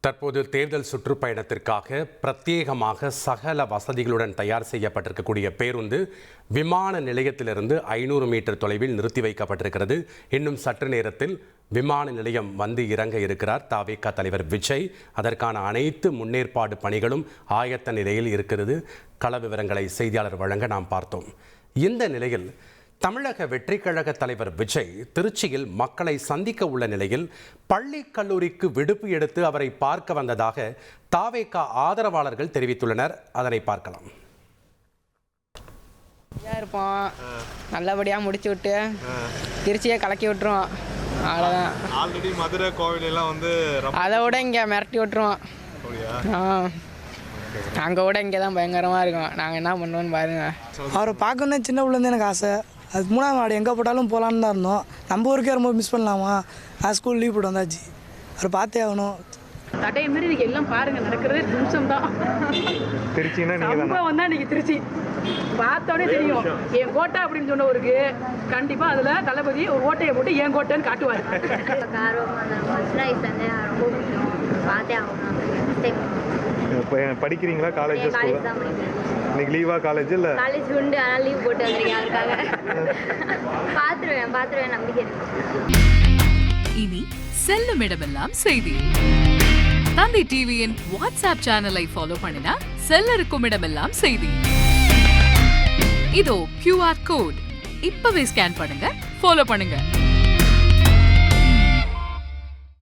தற்போது தேர்தல் சுற்றுப்பயணத்திற்காக பிரத்யேகமாக சகல வசதிகளுடன் தயார் செய்யப்பட்டிருக்கக்கூடிய பேருந்து விமான நிலையத்திலிருந்து 500 மீட்டர் தொலைவில் நிறுத்தி வைக்கப்பட்டிருக்கிறது. இன்னும் சற்று நேரத்தில் விமான நிலையம் வந்து இறங்க இருக்கிறார் தவிக தலைவர் விஜய். அதற்கான அனைத்து முன்னேற்பாடு பணிகளும் ஆயத்த நிலையில் இருக்கிறது. கள விவரங்களை செய்தியாளர் வழங்க நாம் பார்த்தோம். இந்த நிலையில் தமிழக வெற்றி கழக தலைவர் விஜய் திருச்சியில் மக்களை சந்திக்க உள்ள நிலையில் பள்ளி கல்லூரிக்கு விடுப்பு எடுத்து அவரை பார்க்க வந்ததாக தவிக ஆதரவாளர்கள் தெரிவித்துள்ளனர். அதனை பார்க்கலாம். இருப்போம் நல்லபடியாக முடிச்சு விட்டு திருச்சியை கலக்கி விட்டுருவோம். அவ்வளோதான். ஆல்ரெடி மதுரை கோவில் எல்லாம் வந்து அதை விட இங்கே மிரட்டி விட்டுருவோம். அங்கே விட இங்கே தான் பயங்கரமாக இருக்கும். நாங்கள் என்ன பண்ணுவோன்னு பாருங்க. அவரை பார்க்கணுன்னு சின்ன பிள்ளைந்து எனக்கு ஆசை. அது 3ஆம் வார்டு எங்கே போட்டாலும் போகலான்னு தான் இருந்தோம். நம்ம ஊருக்கே ரொம்ப மிஸ் பண்ணலாமா? நான் ஸ்கூல் லீவ் போட்டு வந்தாச்சு. அவரை பார்த்தே ஆகணும். தடையை மாரி நீங்கள் எல்லாம் பாருங்கள், நடக்கிறதே நிமிஷம் தான். திருச்சின்னா சம்பவம் வந்தால் இன்றைக்கி திருச்சி பார்த்தோன்னே தெரியும். என் கோட்டை அப்படின்னு சொன்னவருக்கு கண்டிப்பாக அதில் தளபதி ஒரு ஓட்டையை போட்டு என் கோட்டைன்னு காட்டுவார். படிக்கிறீங்களா? காலேஜ் இன்னைக்கு லீவா? காலேஜ் இல்லை, காலேஜ் உண்டு. ஆனால் லீவ் போட்டு வந்திருக்கேன். அதுக்காக பார்த்துருவேன் நம்பிக்கை. இனி செல்லும் இடமெல்லாம் செய்தி. தந்தி டிவியின் வாட்ஸ்அப் சேனலை ஃபாலோ பண்ணினா செல்ல இருக்கும் இடமெல்லாம் செய்தி. இதோ QR கோட் இப்பவே ஸ்கேன் பண்ணுங்க, ஃபாலோ பண்ணுங்க.